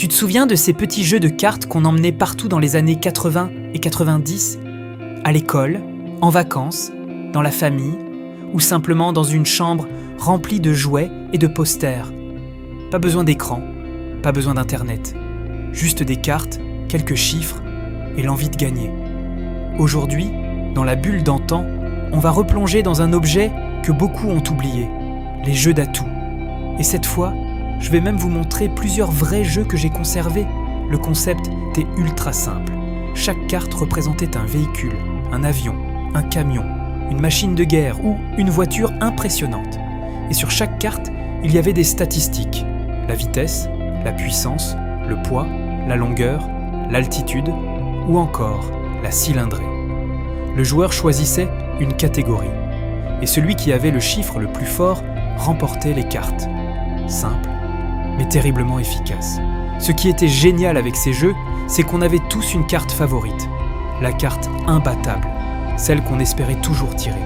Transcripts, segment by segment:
Tu te souviens de ces petits jeux de cartes qu'on emmenait partout dans les années 80 et 90 ? À l'école, en vacances, dans la famille, ou simplement dans une chambre remplie de jouets et de posters. Pas besoin d'écran, pas besoin d'internet. Juste des cartes, quelques chiffres et l'envie de gagner. Aujourd'hui, dans la bulle d'antan, on va replonger dans un objet que beaucoup ont oublié, les jeux d'atouts. Et cette fois, je vais même vous montrer plusieurs vrais jeux que j'ai conservés. Le concept était ultra simple. Chaque carte représentait un véhicule, un avion, un camion, une machine de guerre ou une voiture impressionnante. Et sur chaque carte, il y avait des statistiques. La vitesse, la puissance, le poids, la longueur, l'altitude ou encore la cylindrée. Le joueur choisissait une catégorie. Et celui qui avait le chiffre le plus fort remportait les cartes. Simple, mais terriblement efficace. Ce qui était génial avec ces jeux, c'est qu'on avait tous une carte favorite. La carte imbattable, celle qu'on espérait toujours tirer.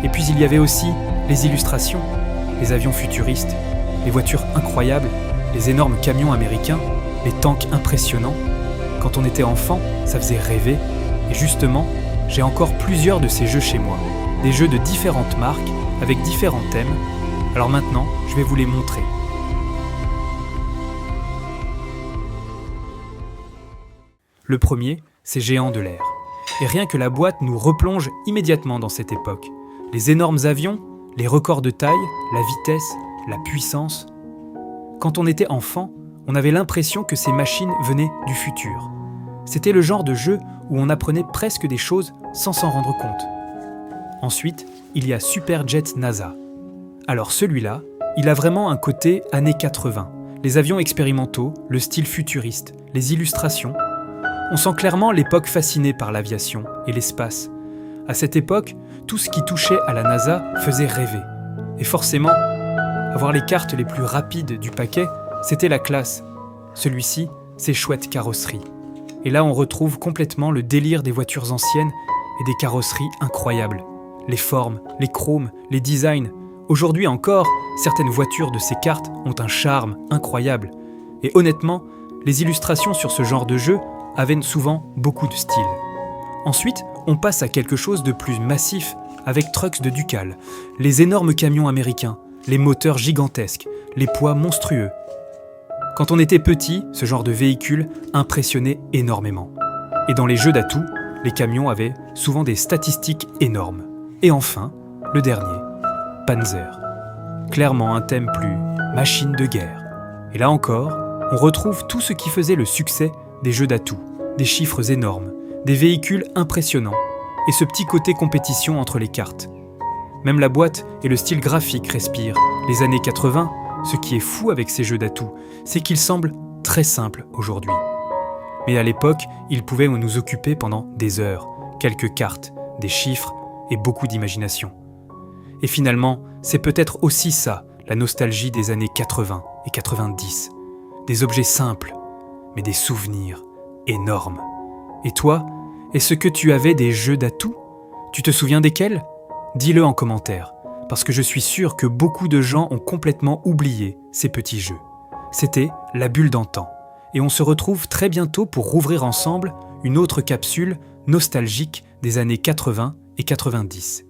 Et puis il y avait aussi les illustrations, les avions futuristes, les voitures incroyables, les énormes camions américains, les tanks impressionnants. Quand on était enfant, ça faisait rêver. Et justement, j'ai encore plusieurs de ces jeux chez moi. Des jeux de différentes marques, avec différents thèmes. Alors maintenant, je vais vous les montrer. Le premier, c'est Géant de l'air. Et rien que la boîte nous replonge immédiatement dans cette époque. Les énormes avions, les records de taille, la vitesse, la puissance. Quand on était enfant, on avait l'impression que ces machines venaient du futur. C'était le genre de jeu où on apprenait presque des choses sans s'en rendre compte. Ensuite, il y a Superjet NASA. Alors celui-là, il a vraiment un côté années 80. Les avions expérimentaux, le style futuriste, les illustrations. On sent clairement l'époque fascinée par l'aviation et l'espace. À cette époque, tout ce qui touchait à la NASA faisait rêver. Et forcément, avoir les cartes les plus rapides du paquet, c'était la classe. Celui-ci, c'est chouette carrosserie. Et là, on retrouve complètement le délire des voitures anciennes et des carrosseries incroyables. Les formes, les chromes, les designs. Aujourd'hui encore, certaines voitures de ces cartes ont un charme incroyable. Et honnêtement, les illustrations sur ce genre de jeu avaient souvent beaucoup de style. Ensuite, on passe à quelque chose de plus massif avec Trucks de Ducal, les énormes camions américains, les moteurs gigantesques, les poids monstrueux. Quand on était petit, ce genre de véhicule impressionnait énormément. Et dans les jeux d'atouts, les camions avaient souvent des statistiques énormes. Et enfin, le dernier, Panzer. Clairement un thème plus machine de guerre. Et là encore, on retrouve tout ce qui faisait le succès des jeux d'atouts, des chiffres énormes, des véhicules impressionnants, et ce petit côté compétition entre les cartes. Même la boîte et le style graphique respirent les années 80. Ce qui est fou avec ces jeux d'atouts, c'est qu'ils semblent très simples aujourd'hui. Mais à l'époque, ils pouvaient nous occuper pendant des heures, quelques cartes, des chiffres et beaucoup d'imagination. Et finalement, c'est peut-être aussi ça, la nostalgie des années 80 et 90. Des objets simples, mais des souvenirs énormes. Et toi, est-ce que tu avais des jeux d'atouts ? Tu te souviens desquels ? Dis-le en commentaire, parce que je suis sûr que beaucoup de gens ont complètement oublié ces petits jeux. C'était la bulle d'antan, et on se retrouve très bientôt pour rouvrir ensemble une autre capsule nostalgique des années 80 et 90.